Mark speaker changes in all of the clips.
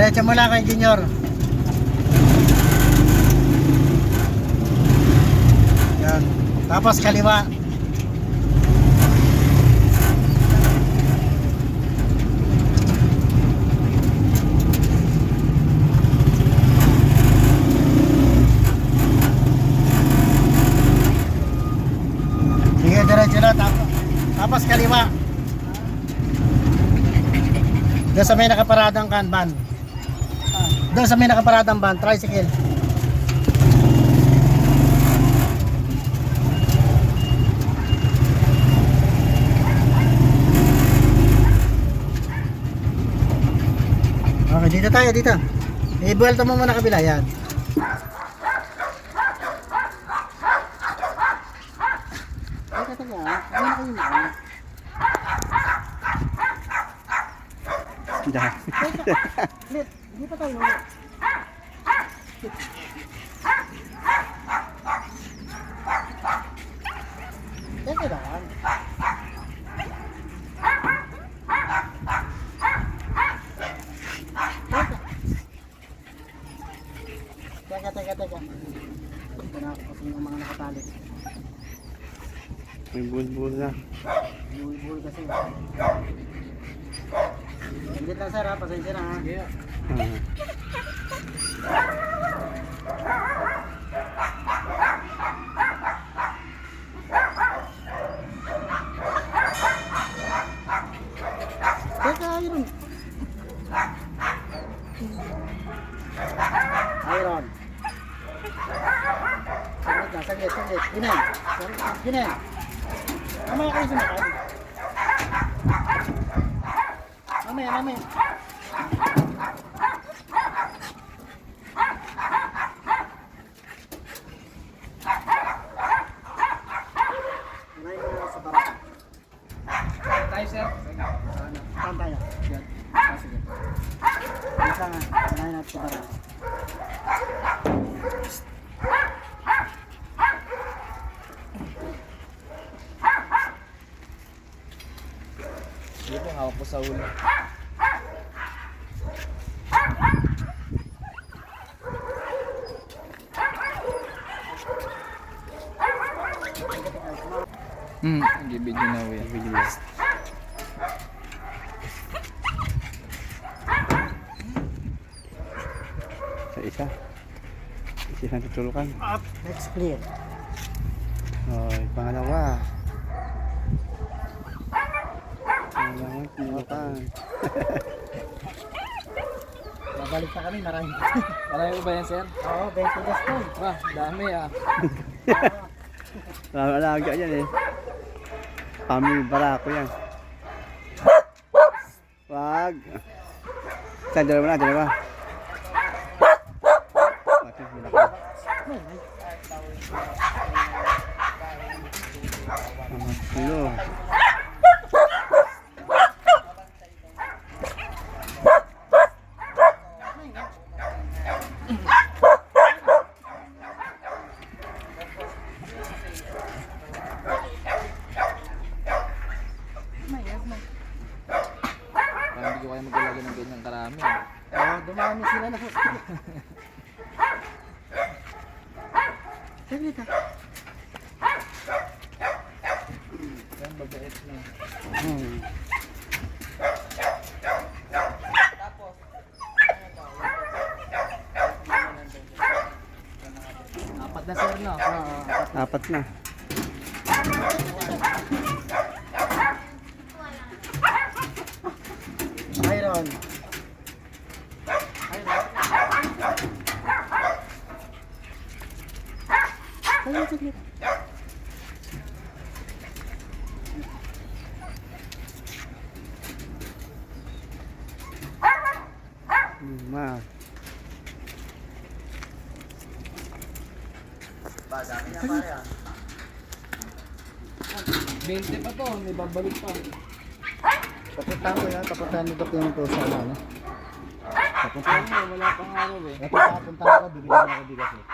Speaker 1: Diretso mo lang kay Junior. Yan. Tapos kaliwa. Sige, diretso na. Tapos kaliwa. Doon sa may nakaparadang van. Doon sa may nakaparadang van, tricycle. Okay, dito tayo, dito. I-buelta mo muna kabila, yan. Hindi pa tayo. Teka lang. Teka. Ito na kasi yung mga nakatali.
Speaker 2: May bulbul na.
Speaker 1: Bulbul kasi. Hindi lang sir ha, pasensya na ha. Teka, yun. Iron. Saglit. Ginen. Mamaya kayo sumakad. Mamaya. Sa barak.
Speaker 3: Tayo sir.
Speaker 1: Saan tayo?
Speaker 3: Yan.
Speaker 1: Sige. Isa nga. Unahin natin sa barak.
Speaker 3: Dito hawak ko sa ulo. Video na uwi. Video na.
Speaker 2: Sa isa. Isa tutulukan.
Speaker 1: Up. Next clear.
Speaker 2: Okay, pangalawa. Tutulukan.
Speaker 1: Babalik pa kami, marami.
Speaker 3: Marami ba yan sir?
Speaker 1: Oo, 20 gas po.
Speaker 3: Wah, dami ah.
Speaker 2: Alaga yan eh. Family barako yan. Wag. Dalawa na. Hello.
Speaker 3: Parang hindi ko kaya maglalagay ng ganyang karami ah.
Speaker 1: Oo, dumami sila na. Saglit ha.
Speaker 3: Yan, babait na. Apat na sir no?
Speaker 2: Apat na.
Speaker 1: Iron. Saglit.
Speaker 2: Ma.
Speaker 1: Dami na pare ah.
Speaker 3: 20 pa to, may babalik pa.
Speaker 1: Papuntahan ko yan, papuntahan nito yung to sa ano. Papuntahan.
Speaker 3: Wala pang araw eh.
Speaker 1: Ito papuntahan ko, bibigyan ako bigas eh.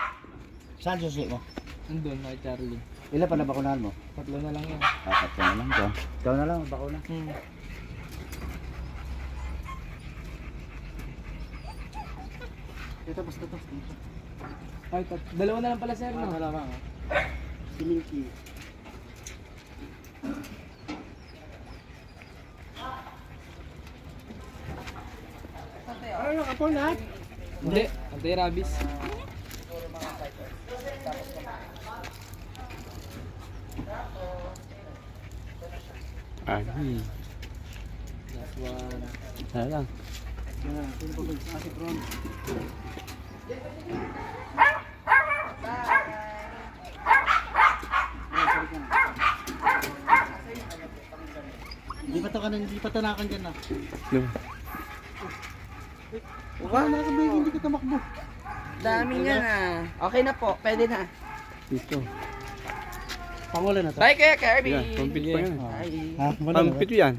Speaker 1: Saan susi mo?
Speaker 3: Andun, kay Charlie.
Speaker 1: Ilan pa na bakunahan mo?
Speaker 3: 3 na lang yan.
Speaker 1: Apat ka na lang dyan. Ikaw na lang, bakuna. Ito, basta to.
Speaker 3: Ay, dalawa na lang pala sir, no?
Speaker 1: Dalawa. Si Milky. Ano yung apple na?
Speaker 3: Hindi, anti-rabies.
Speaker 2: Ani.
Speaker 3: Last one.
Speaker 2: Wala lang.
Speaker 1: Sino pa ba? Si Bron. Hindi pa tanakan dyan na.
Speaker 2: No.
Speaker 1: Wala ka ba hindi ka tamakbo?
Speaker 4: Dami niya na. Okay na po, pwede na.
Speaker 2: Dito.
Speaker 1: Pangulo na to.
Speaker 4: Bye kaya Kirby.
Speaker 2: Yan, pampit pa yan.
Speaker 4: Bye.
Speaker 1: Ha? Wala na ba?
Speaker 2: Pampit yan.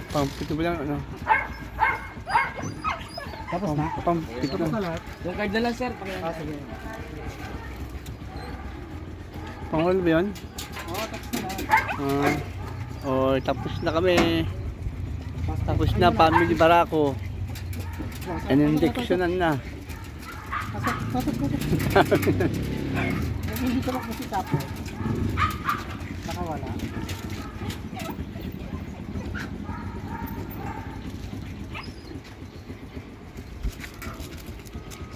Speaker 2: Pampit ba yan? Ano?
Speaker 1: Tapos na?
Speaker 2: Pampit
Speaker 1: Tapos na
Speaker 2: na.
Speaker 1: lahat?
Speaker 3: Yung card na lang sir,
Speaker 1: Ah, sige.
Speaker 2: Pangulo ba yan?
Speaker 1: Oo, tapos na lahat.
Speaker 2: Oh, tapos na kami. Tapos na, family barako. Injectionan na.
Speaker 1: Hindi ka kasi tapo. Nakawala.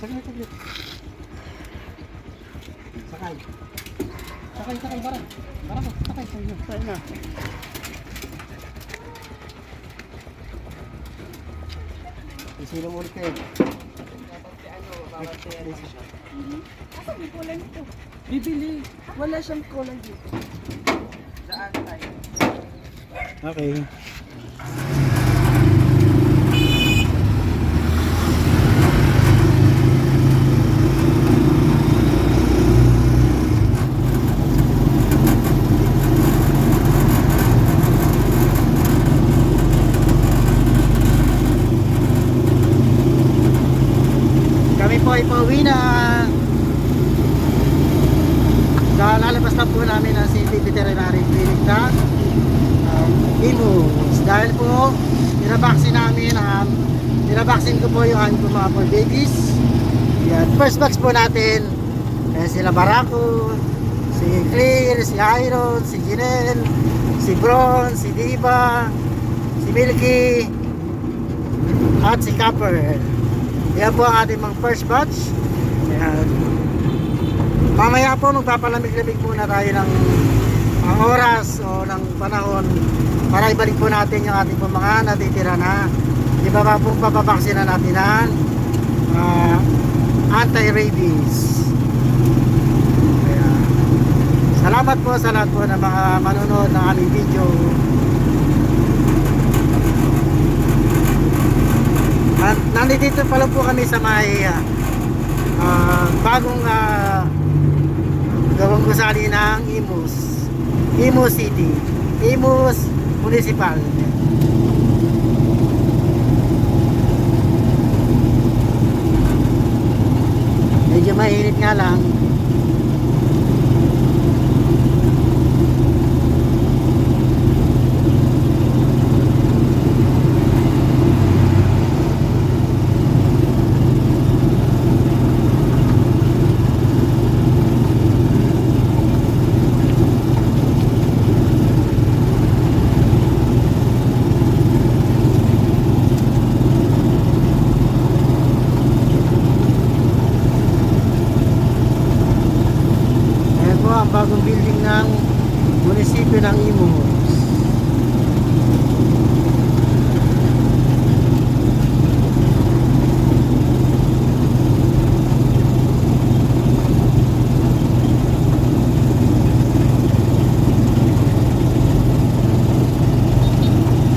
Speaker 1: Saglit. Sakay. Barang. Barang mo, sakay.
Speaker 2: Saan na?
Speaker 1: Isilong ulit kayo.
Speaker 4: Bibili. Wala siyang kulay dito. Daan tayo.
Speaker 1: Okay. Kami po ay pauwi na. Lalabas na po namin ang City Veterinary Clinic na Imus. Dahil po, pinabaksin namin pinabaksin ko po yung aming mga for babies. Yan. First batch po natin, sila Barako, si Clear, si Iron, si Jinel, si Bron, si Diva, si Milky, at si Copper. Yan po ang ating mga first batch. Yan. Mamaya po magpapalamig-lamig muna tayo ng oras o ng panahon para ibalik po natin yung ating mga natitira na iba pa pong papabaksina natin ng anti-rabies. Kaya, salamat po sa lahat po ng mga manonood ng aming video. At nandito pa lang po kami sa may bagong gawang gusali ng Imus City, Imus Municipal. Medyo mainit nga lang. Ang bagong building ng munisipyo ng Imus.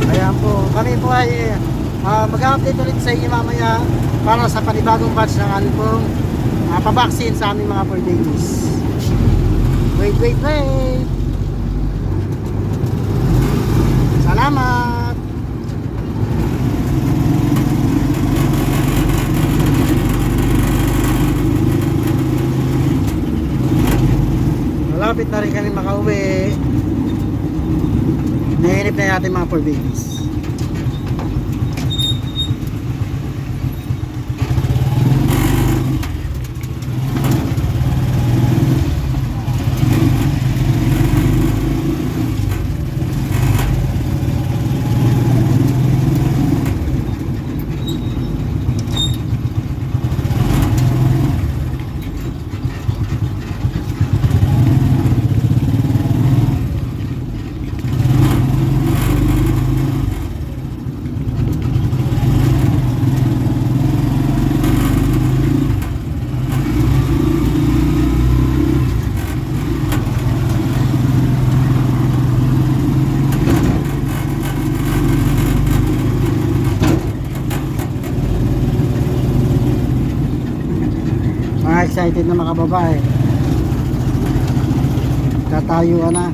Speaker 1: Ayan po, kami po ay mag-update ulit sa inyo mamaya para sa panibagong batch ng aming pong pabaksin sa aming mga fur babies. Wait. Salamat. Malapit na rin kami makauwi. Nainip na natin mga fur babies. excited na makababa eh. Tatayuan na.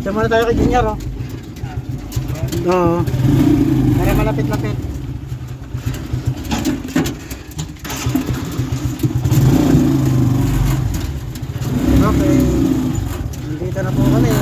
Speaker 1: Kita muna tayo kay Junior, oh. Oo. Para malapit-lapit. Okay. Dito na po kami.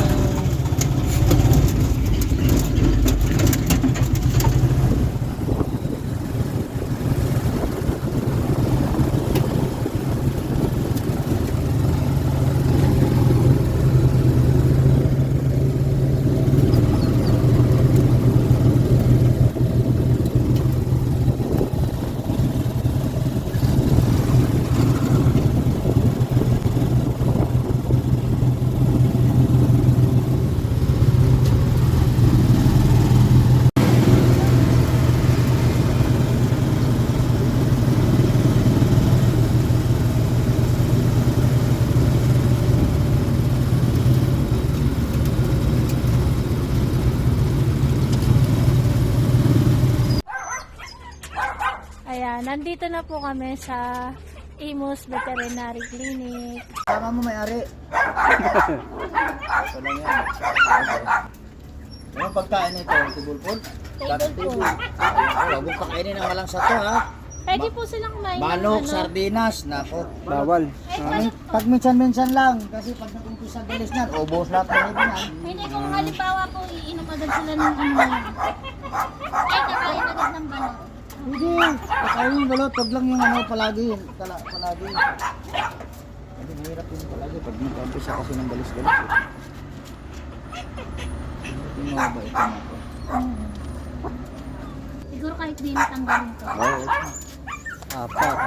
Speaker 5: Ayan, nandito na po kami sa Imus Veterinary Clinic.
Speaker 1: Tama mo may-ari. Anong pagkain nito? Tibulpon?
Speaker 5: Tablespoon.
Speaker 1: Huwag mong pakainin ng walang sato ha.
Speaker 5: Pwede po silang kumain ng
Speaker 1: Manok,
Speaker 5: ano.
Speaker 1: sardinas, nako.
Speaker 2: Bawal.
Speaker 1: Pag minsan-minsan lang, kasi pag nakumpisa galis na, ubos lahat ng ibon yan.
Speaker 5: Hindi, kung halimbawa po, iinom agad sila ng ano na yan. Ay, kakain agad ng balot.
Speaker 1: Hindi, kakain yung balot, wag lang yung ano palagi. Palagi. Kasi mahirap yun palagi pag nagkumpisa kasi ng galis-galis. Ito nga ba ito na po?
Speaker 5: Siguro kahit di natanggalin ko.
Speaker 1: Oo. Apat.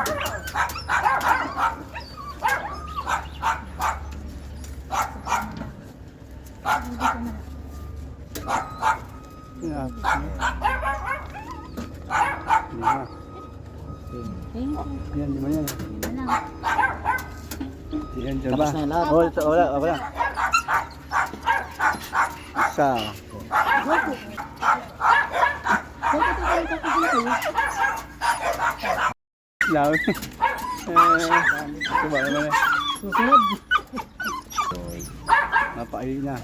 Speaker 5: Hindi ko na.
Speaker 2: Yeah.
Speaker 5: Thank you.
Speaker 2: Yan, di ba yan?
Speaker 5: Ano?
Speaker 2: Yan, diba?
Speaker 1: Tapos na yung lahat.
Speaker 2: Oh, ito, wala, wala. Isa. Lawi. Ito ba naman eh?
Speaker 1: Susunod.
Speaker 2: Napakain na.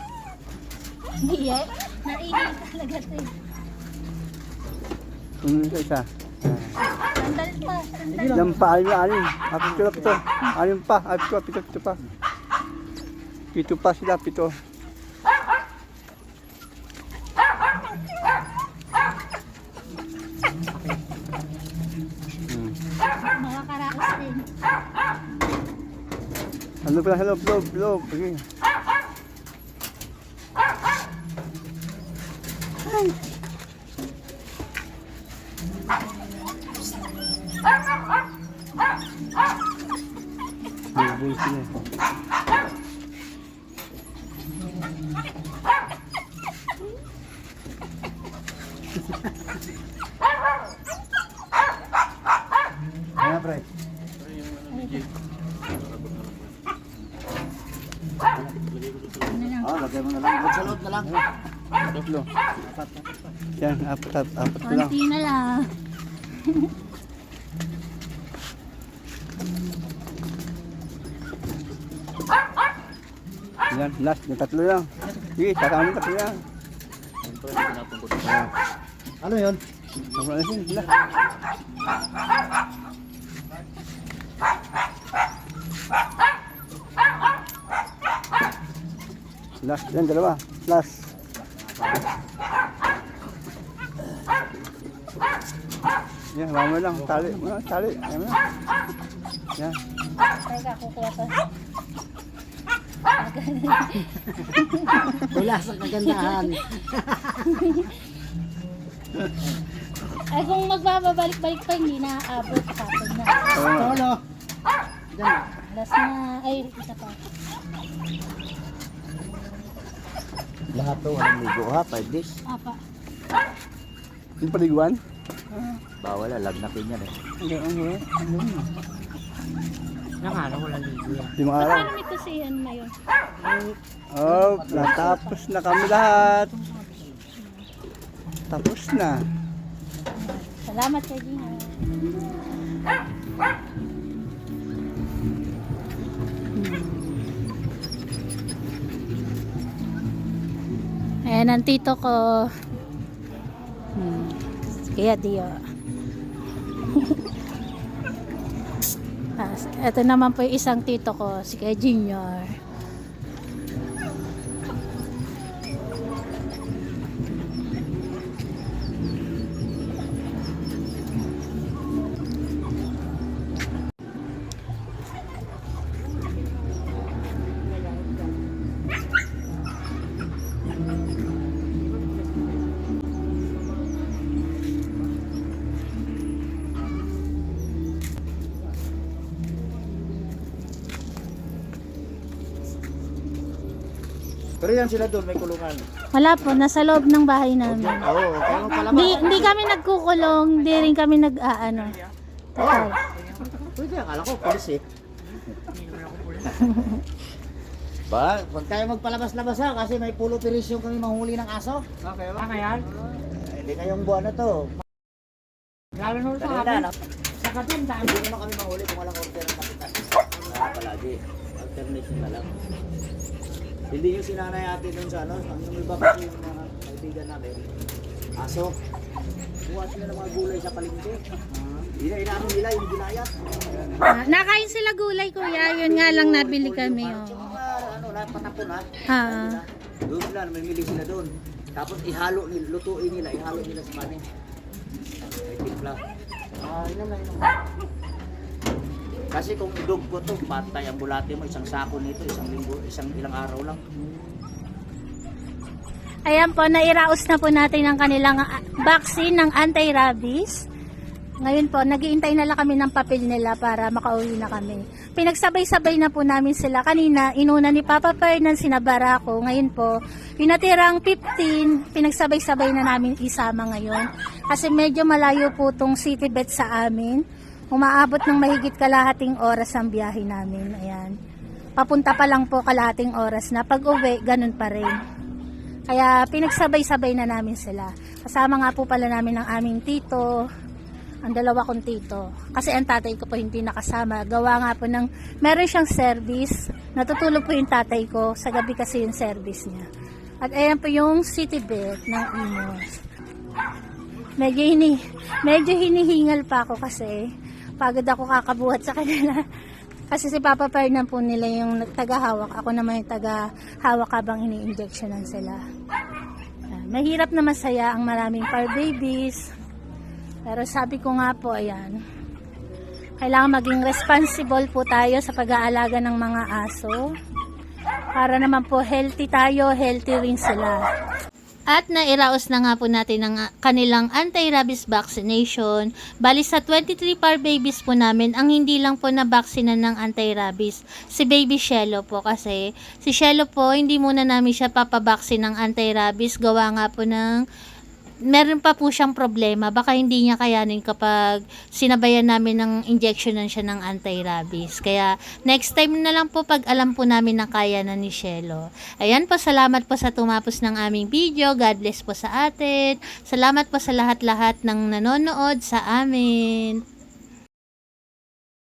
Speaker 5: Hindi eh. Naingay talaga ito eh.
Speaker 2: Kung isa.
Speaker 5: Sandal pa. Sandal.
Speaker 2: Yan pa, alin. Pito. Alin pa, pito pa. Pito pa sila, pito.
Speaker 5: Mga karaos din.
Speaker 2: Ano pala, hello. Okay. Buhay sila.
Speaker 1: Ayan, pre.
Speaker 5: Ano lang.
Speaker 1: Lagay mo na lang. Sa loob na lang.
Speaker 2: Tatlo. Yan, apat ko lang.
Speaker 5: Konti na lang.
Speaker 2: Yan, last, yung tatlo lang. Sige, kasama yung tatlo lang.
Speaker 1: Ano yun?
Speaker 2: Wala na sila. Last, yan, dalawa. Last. Yan, mama lang. Tali. Tali. Yan na. Yan.
Speaker 5: Teka, kukuha pa.
Speaker 1: Wala sa kagandahan.
Speaker 5: Ay, kung magbabalik-balik pa, hindi naaabot. Kapag na.
Speaker 1: Solo. Diyan.
Speaker 5: Last na. Ay, isa pa.
Speaker 4: Lahat to, walang ligo ha, 5 days.
Speaker 5: Apa.
Speaker 2: Yung paliguan?
Speaker 4: Bawal, lagnatin yan eh.
Speaker 2: Yung araw.
Speaker 5: Paano nito si Ian Mayon?
Speaker 2: Oh, natapos na kami lahat. Tapos na.
Speaker 5: Salamat kay Gina. Ayan ang tito ko. Kaya Dio. Ito naman po yung isang tito ko, si Kaya Junior.
Speaker 4: Pero yan sila doon, may kulungan.
Speaker 5: Wala po, nasa loob ng bahay namin.
Speaker 4: Oo, kaya pala
Speaker 5: Hindi kami nagkukulong, hindi rin kami nag-aano. Total.
Speaker 4: Pwede, akala ko, polis eh. Ba, huwag tayo magpalabas-labas ha, kasi may pulo operation kami manghuli ng aso.
Speaker 3: Okay, ba yan?
Speaker 4: Hindi ngayong buwan na to.
Speaker 3: Lalo na sa
Speaker 4: Kanina,
Speaker 3: amin.
Speaker 4: na,
Speaker 3: Sa katinda.
Speaker 4: hindi naman kami manghuli kung walang order ng kapitan. Palagi, alternation na lang. Hindi yung sinanay natin dun sa ano, ang yung iba kasi yung mga kaibigan namin, aso. Buha sila ng mga gulay sa palengke. Inaano nila yung ginayat.
Speaker 5: Nakain sila gulay, kuya. Yun nga lang nabili kami. Oh.
Speaker 4: Ano, lahat patapon ha.
Speaker 5: Ah.
Speaker 4: Doon sila, mamimili sila doon. Tapos ihalo, lutuin nila, ihalo nila sa kanin. May timpla. Inom. Kasi kung idog ko to, patay ang bulate mo, isang sako nito, isang linggo, ilang araw lang.
Speaker 5: Ayan po, nairaos na po natin ang kanilang vaccine ng anti-rabies. Ngayon po, naghihintay na lang kami ng papel nila para makauwi na kami. Pinagsabay-sabay na po namin sila. Kanina, inuna ni Papa Fernan, sinabara ko. Ngayon po, yung natirang 15, pinagsabay-sabay na namin isama ngayon. Kasi medyo malayo po itong city vet sa amin. Umaabot ng mahigit kalahating oras ang biyahe namin. Ayan. Papunta pa lang po kalahating oras na. Pag uwi, ganun pa rin. Kaya pinagsabay-sabay na namin sila. Kasama nga po pala namin ang aming tito, ang dalawa kong tito. Kasi ang tatay ko po hindi nakasama. Gawa nga po ng, meron siyang service. Natutulog po yung tatay ko. Sa gabi kasi yung service niya. At ayan po yung city vet ng Imos. Medyo hinihingal pa ako kasi pagod ako kakabuhat sa kanila. Kasi si Papa Fernan po nila yung tagahawak. Ako naman yung tagahawak habang ini-injectionan sila. Mahirap na masaya ang maraming fur babies. Pero sabi ko nga po, ayan, kailangan maging responsible po tayo sa pag-aalaga ng mga aso. Para naman po healthy tayo, healthy rin sila. At nairaos na nga po natin ang kanilang anti-rabies vaccination. Bali sa 23 par babies po namin, ang hindi lang po na-vaccine ng anti-rabies, si baby Shelo po. Kasi si Shelo po, hindi muna namin siya papabaksin ng anti-rabies. Gawa nga po ng meron pa po siyang problema. Baka hindi niya kayanin kapag sinabayan namin ng injectionan siya ng anti-rabies. Kaya next time na lang po pag alam po namin na kaya na ni Shelo. Ayan po, salamat po sa tumapos ng aming video. God bless po sa atin. Salamat po sa lahat-lahat ng nanonood sa amin.